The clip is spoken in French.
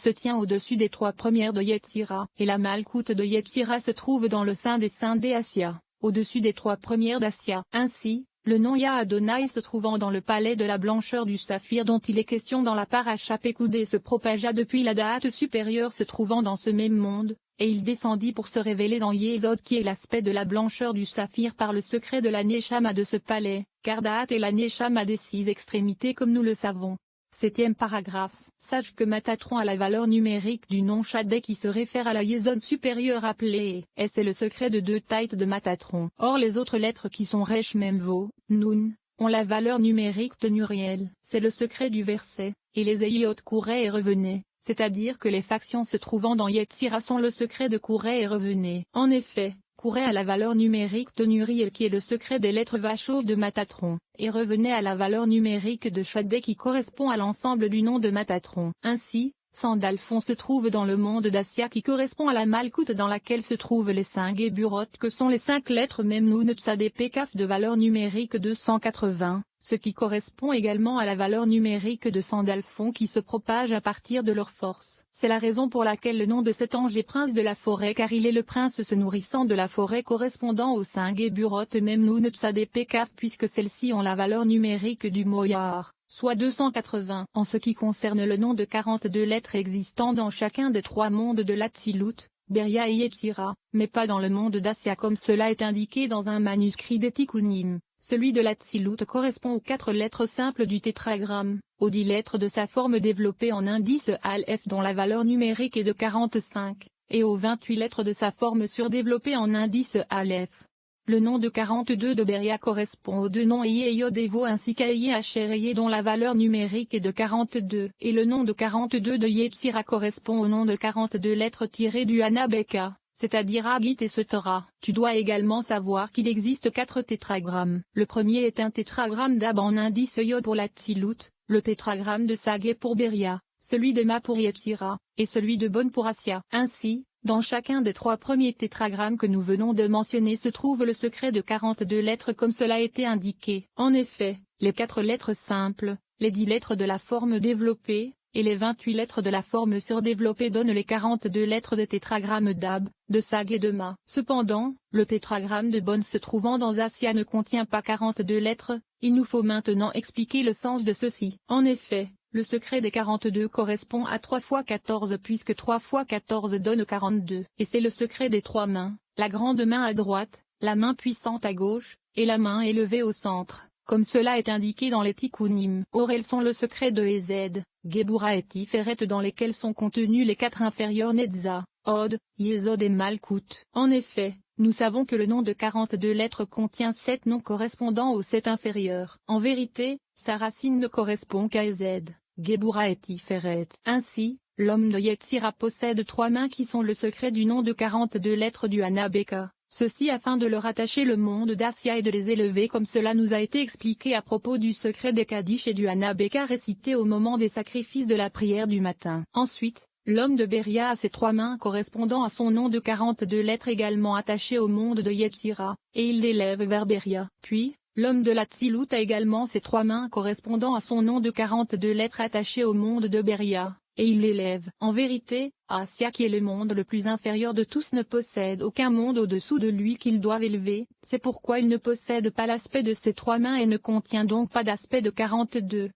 se tient au-dessus des trois premières de Yetzira, et la Malkout de Yetzira se trouve dans le sein des saints d'Assia, au-dessus des trois premières d'Assia. Ainsi, le nom Yah Adonai se trouvant dans le palais de la blancheur du saphir dont il est question dans la paracha Pécoudé se propagea depuis la date supérieure se trouvant dans ce même monde, et il descendit pour se révéler dans Yésod qui est l'aspect de la blancheur du saphir par le secret de la Neshama de ce palais, car Da'at est la Neshama des six extrémités comme nous le savons. 7e paragraphe. Sache que Matatron a la valeur numérique du nom Shaddai qui se réfère à la Yésod supérieure appelée S est le secret de deux têtes de Matatron. Or les autres lettres qui sont Resh Memvo, Nun, ont la valeur numérique de Nuriel. C'est le secret du verset, et les Eyot couraient et revenaient, c'est-à-dire que les factions se trouvant dans Yetzira sont le secret de couraient et revenaient. En effet, courait à la valeur numérique de Nuriel qui est le secret des lettres Vachov de Matatron, et revenait à la valeur numérique de Shaddai qui correspond à l'ensemble du nom de Matatron. Ainsi, Sandalphon se trouve dans le monde d'Assia qui correspond à la Malkout dans laquelle se trouvent les 5 Geburot que sont les 5 lettres Memnoun Tzadé Kaf de valeur numérique 280, ce qui correspond également à la valeur numérique de Sandalphon qui se propage à partir de leur force. C'est la raison pour laquelle le nom de cet ange est prince de la forêt car il est le prince se nourrissant de la forêt correspondant aux 5 Geburot Memnoun Tzadé Kaf puisque celles-ci ont la valeur numérique du mot Yahar, soit 280. En ce qui concerne le nom de 42 lettres existant dans chacun des trois mondes de l'Atsilut, Beria et Yetzira, mais pas dans le monde d'Assia comme cela est indiqué dans un manuscrit des Tikkunim. Celui de l'Atsilut correspond aux 4 lettres simples du tétragramme, aux 10 lettres de sa forme développée en indice Aleph dont la valeur numérique est de 45, et aux 28 lettres de sa forme surdéveloppée en indice Aleph. Le nom de 42 de Beria correspond aux deux noms Eye et Yodevo ainsi qu'à Eye Asher Eye dont la valeur numérique est de 42, et le nom de 42 de Yetzira correspond au nom de 42 lettres tirées du Hanabeka, c'est-à-dire Agit et Setora. Tu dois également savoir qu'il existe 4 tétragrammes. Le premier est un tétragramme d'Ab en indice Yod pour l'Atsilut, le tétragramme de Sagé pour Beria, celui de Ma pour Yetzira, et celui de Bon pour Assia. Ainsi, dans chacun des 3 premiers tétragrammes que nous venons de mentionner se trouve le secret de 42 lettres comme cela a été indiqué. En effet, les 4 lettres simples, les 10 lettres de la forme développée, et les 28 lettres de la forme surdéveloppée donnent les 42 lettres des tétragrammes d'Ab, de Sag et de Ma. Cependant, le tétragramme de Bon se trouvant dans Assia ne contient pas 42 lettres, il nous faut maintenant expliquer le sens de ceci. En effet, le secret des 42 correspond à 3 fois 14 puisque 3 fois 14 donne 42. Et c'est le secret des 3 mains, la grande main à droite, la main puissante à gauche, et la main élevée au centre, comme cela est indiqué dans les Tikkunim. Or elles sont le secret de Ezed, Gebura et Tiferet dans lesquels sont contenus les 4 inférieurs Netza, Od, Yesod et Malkout. En effet, nous savons que le nom de 42 lettres contient 7 noms correspondant aux 7 inférieurs. En vérité, sa racine ne correspond qu'à Ezed, Gebura et Tiferet. Ainsi, l'homme de Yetzira possède 3 mains qui sont le secret du nom de 42 lettres du Hanabeka. Ceci afin de leur attacher le monde d'Assia et de les élever comme cela nous a été expliqué à propos du secret des Kaddish et du Hanabeka récité au moment des sacrifices de la prière du matin. Ensuite, l'homme de Beria a ses 3 mains correspondant à son nom de 42 lettres également attachées au monde de Yetzira, et il l'élève vers Beria. Puis, l'homme de l'Atsilut a également ses 3 mains correspondant à son nom de 42 lettres attachées au monde de Beria, et il l'élève. En vérité, Assia qui est le monde le plus inférieur de tous ne possède aucun monde au-dessous de lui qu'il doive élever, c'est pourquoi il ne possède pas l'aspect de ses 3 mains et ne contient donc pas d'aspect de 42.